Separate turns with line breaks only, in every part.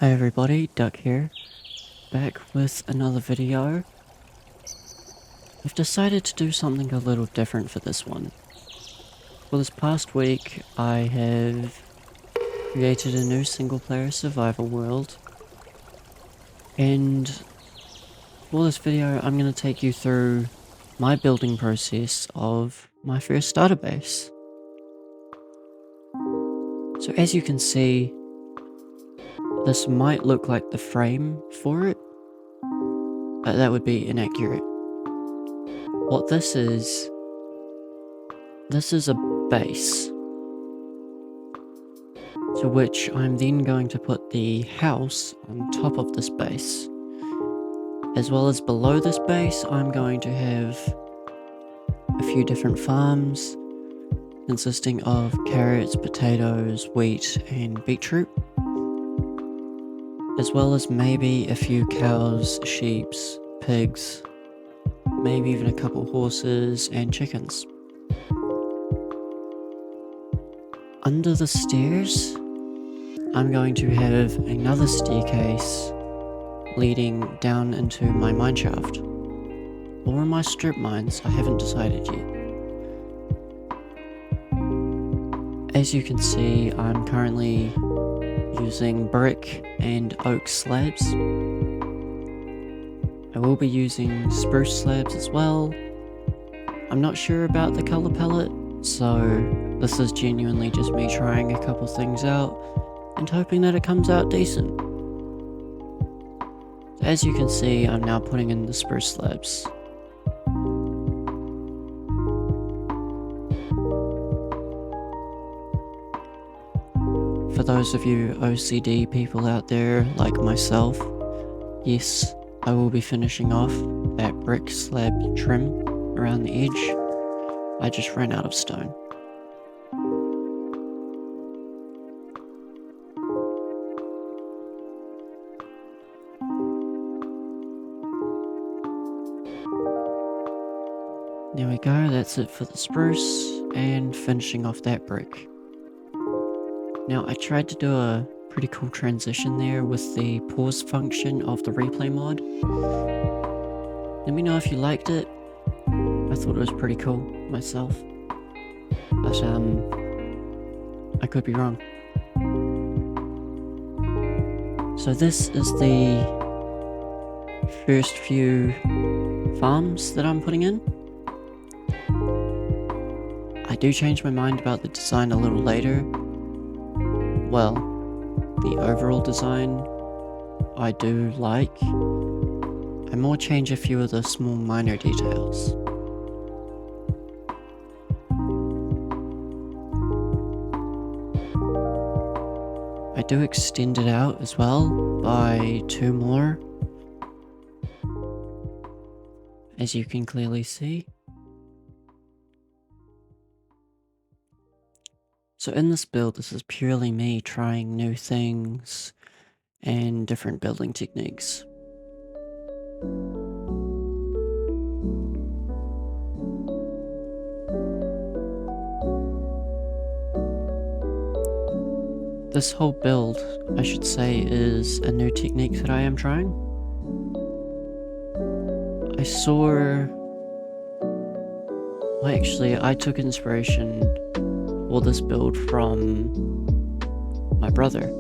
Hey everybody, Duck here, back with another video. I've decided to do something a little different for this one. For this past week, I have created a new single player survival world, and for this video I'm going to take you through my building process of my first starter base. So as you can see, this might look like the frame for it, but that would be inaccurate. What this is a base, to which I'm then going to put the house on top of this base. As well as below this base, I'm going to have a few different farms consisting of carrots, potatoes, wheat, and beetroot. As well as maybe a few cows, sheep, pigs, maybe even a couple horses and chickens. Under the stairs, I'm going to have another staircase leading down into my mineshaft. Or my strip mines, I haven't decided yet. As you can see, I'm currently using brick and oak slabs. I will be using spruce slabs as well. I'm not sure about the color palette, so this is genuinely just me trying a couple things out and hoping that it comes out decent. As you can see, I'm now putting in the spruce slabs. For those of you OCD people out there like myself, yes, I will be finishing off that brick slab trim around the edge. I just ran out of stone. There we go, that's it for the spruce, and finishing off that brick. Now, I tried to do a pretty cool transition there with the pause function of the replay mod. Let me know if you liked it. I thought it was pretty cool myself, but I could be wrong. So this is the first few farms that I'm putting in. I do change my mind about the design a little later. Well, the overall design I do like. I more change a few of the small minor details. I do extend it out as well by 2 more, as you can clearly see. So in this build, this is purely me trying new things and different building techniques. This whole build, I should say, is a new technique that I am trying. I took inspiration for this build from my brother.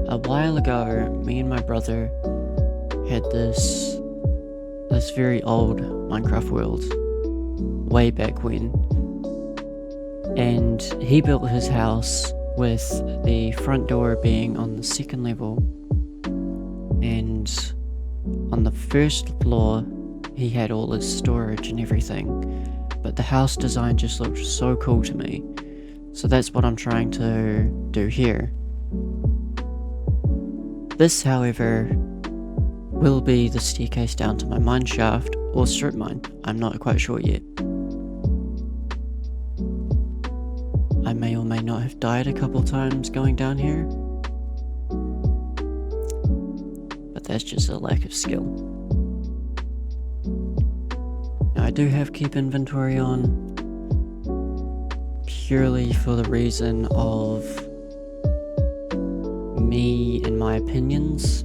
A while ago, me and my brother had this very old Minecraft world, way back when, and he built his house with the front door being on the 2nd level, and on the 1st floor he had all his storage and everything. But the house design just looked so cool to me. So that's what I'm trying to do here. This, however, will be the staircase down to my mine shaft or strip mine. I'm not quite sure yet. I may or may not have died a couple times going down here, but that's just a lack of skill. Now, I do have keep inventory on, purely for the reason of me and my opinions.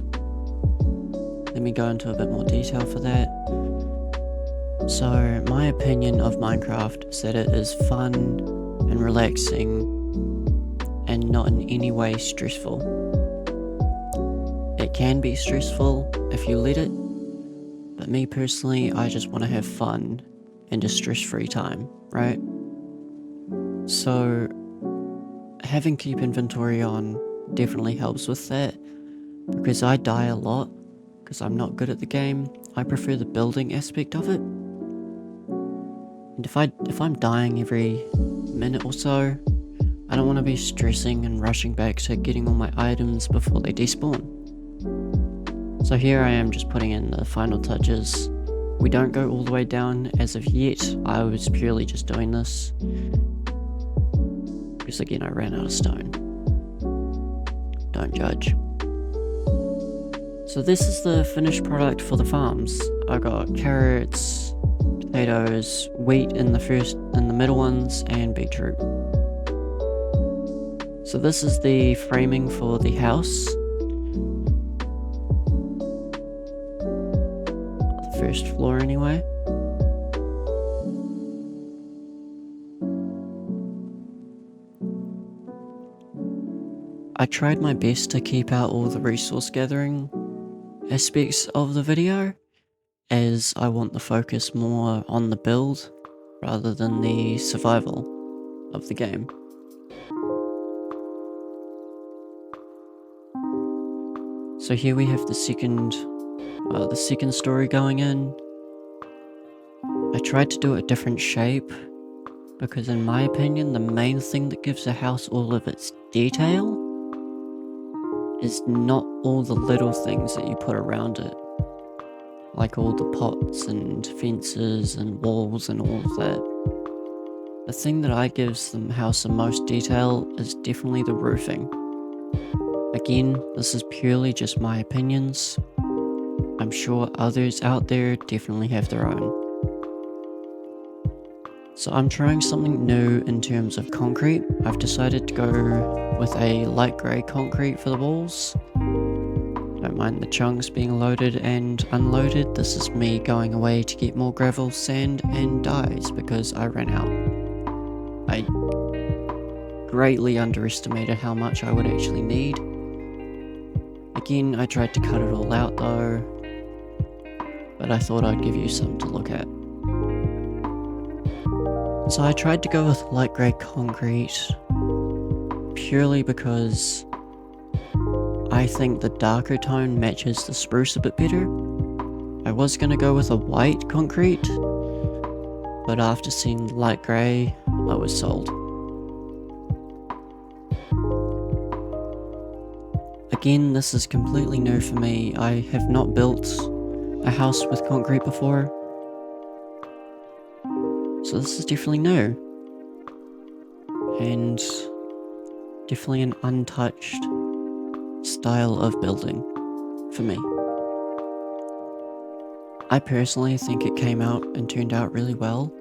Let me go into a bit more detail for that. So, my opinion of Minecraft is that it is fun and relaxing and not in any way stressful. It can be stressful if you let it, but me personally, I just want to have fun and a stress-free time, right? So, having keep inventory on definitely helps with that, because I die a lot, because I'm not good at the game. I prefer the building aspect of it. And if I'm dying every minute or so, I don't want to be stressing and rushing back to getting all my items before they despawn. So here I am just putting in the final touches. We don't go all the way down as of yet. I was purely just doing this because again I ran out of stone. Don't judge. So this is the finished product for the farms. I got carrots, potatoes, wheat in the middle ones, and beetroot. So this is the framing for the house. The first floor anyway. I tried my best to keep out all the resource gathering aspects of the video, as I want the focus more on the build rather than the survival of the game. So here we have the second story going in. I tried to do a different shape because in my opinion the main thing that gives a house all of its detail is not all the little things that you put around it. Like all the pots and fences and walls and all of that. The thing that I gives the house the most detail is definitely the roofing. Again, this is purely just my opinions. I'm sure others out there definitely have their own. So I'm trying something new in terms of concrete. I've decided to go with a light grey concrete for the walls. Don't mind the chunks being loaded and unloaded. This is me going away to get more gravel, sand and dyes because I ran out. I greatly underestimated how much I would actually need. Again, I tried to cut it all out though, but I thought I'd give you something to look at. So I tried to go with light grey concrete purely because I think the darker tone matches the spruce a bit better. I was going to go with a white concrete, but after seeing light grey, I was sold. Again, this is completely new for me. I have not built a house with concrete before, so this is definitely new. And definitely an untouched style of building for me. I personally think it came out and turned out really well,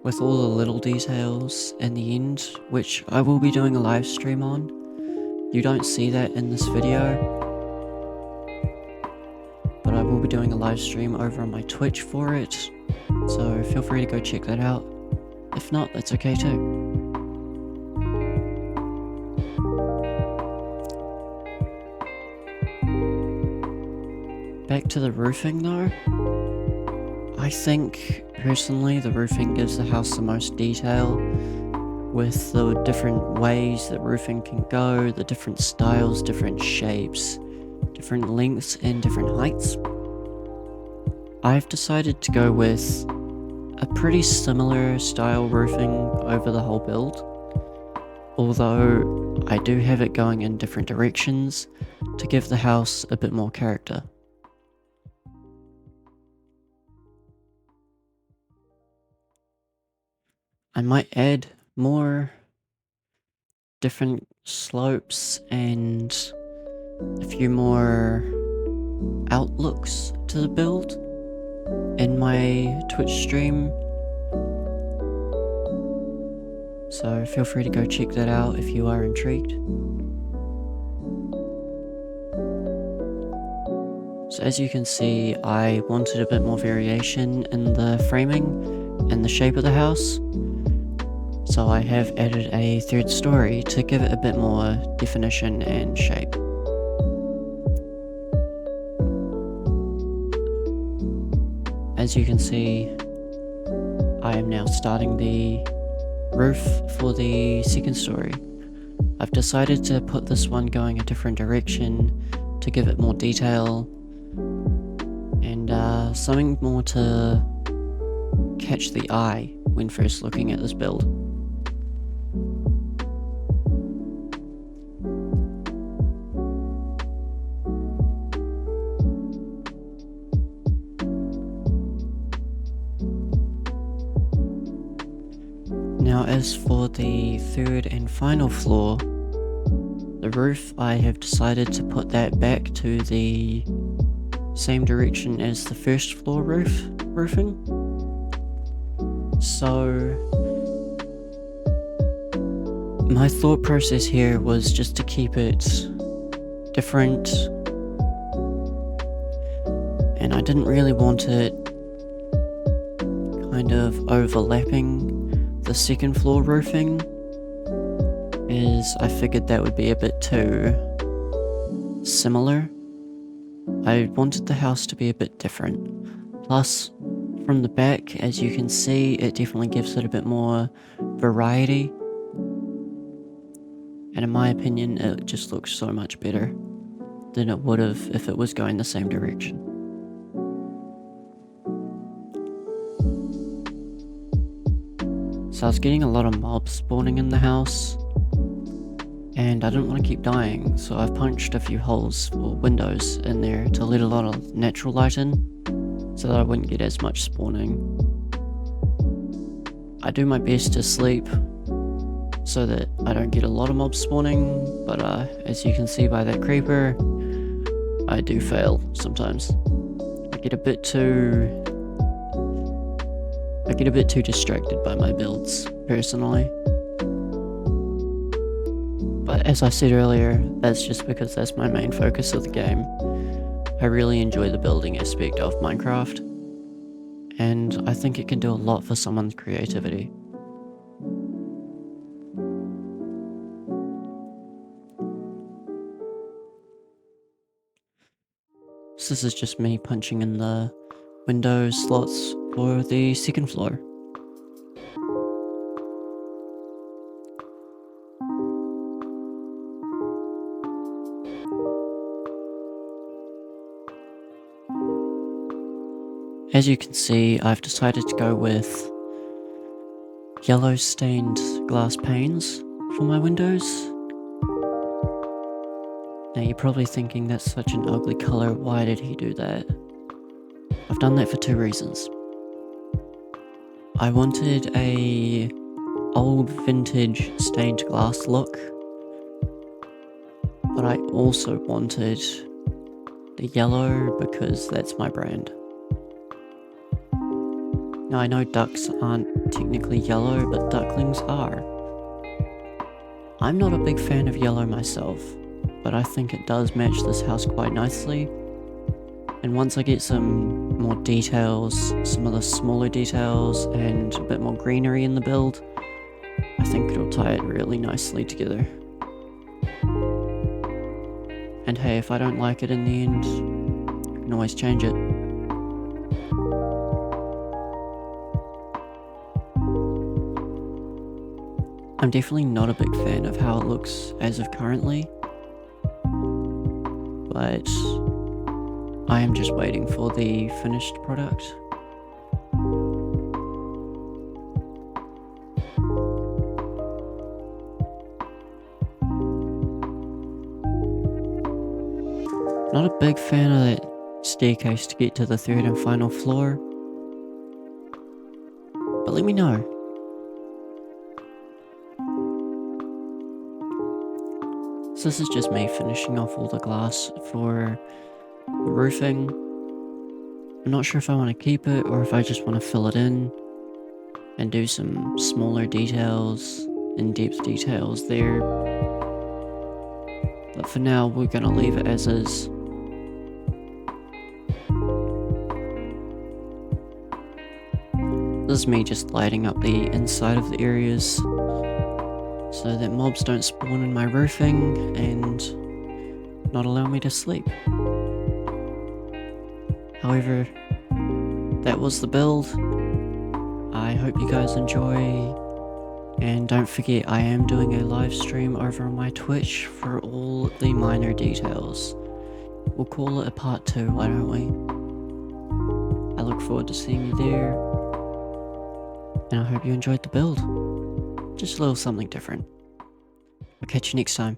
with all the little details in the end, which I will be doing a live stream on. You don't see that in this video, but I will be doing a live stream over on my Twitch for it, so feel free to go check that out. If not, that's okay too. Back to the roofing though. I think, personally, the roofing gives the house the most detail, with the different ways that roofing can go, the different styles, different shapes, different lengths and different heights. I've decided to go with a pretty similar style roofing over the whole build, although I do have it going in different directions to give the house a bit more character. I might add more different slopes and a few more outlooks to the build in my Twitch stream, so feel free to go check that out if you are intrigued. So as you can see, I wanted a bit more variation in the framing and the shape of the house. So I have added a third story to give it a bit more definition and shape. As you can see, I am now starting the roof for the second story. I've decided to put this one going a different direction to give it more detail and something more to catch the eye when first looking at this build. Now as for the third and final floor, the roof, I have decided to put that back to the same direction as the first floor roofing. So my thought process here was just to keep it different, and I didn't really want it kind of overlapping the second floor roofing, as I figured that would be a bit too similar. I wanted the house to be a bit different. Plus, from the back, as you can see, it definitely gives it a bit more variety. And in my opinion, it just looks so much better than it would have if it was going the same direction. So I was getting a lot of mobs spawning in the house, and I didn't want to keep dying, so I've punched a few holes for windows in there to let a lot of natural light in, so that I wouldn't get as much spawning. I do my best to sleep so that I don't get a lot of mobs spawning, but as you can see by that creeper, I do fail sometimes. I get a bit too distracted by my builds, personally. But as I said earlier, that's just because that's my main focus of the game. I really enjoy the building aspect of Minecraft, and I think it can do a lot for someone's creativity. So this is just me punching in the window slots for the second floor. As you can see, I've decided to go with yellow stained glass panes for my windows. Now you're probably thinking that's such an ugly color, why did he do that? I've done that for two reasons. I wanted a old vintage stained glass look, but I also wanted the yellow because that's my brand. Now I know ducks aren't technically yellow, but ducklings are. I'm not a big fan of yellow myself, but I think it does match this house quite nicely. And once I get some more details, some of the smaller details, and a bit more greenery in the build, I think it'll tie it really nicely together. And hey, if I don't like it in the end, I can always change it. I'm definitely not a big fan of how it looks as of currently, but I am just waiting for the finished product. Not a big fan of that staircase to get to the third and final floor, but let me know. So this is just me finishing off all the glass for the roofing. I'm not sure if I want to keep it or if I just want to fill it in and do some smaller details, in-depth details there. But for now, we're going to leave it as is. This is me just lighting up the inside of the areas so that mobs don't spawn in my roofing and not allow me to sleep. However, that was the build. I hope you guys enjoy, and don't forget I am doing a live stream over on my Twitch for all the minor details. We'll call it a part 2, why don't we? I look forward to seeing you there, and I hope you enjoyed the build. Just a little something different. I'll catch you next time.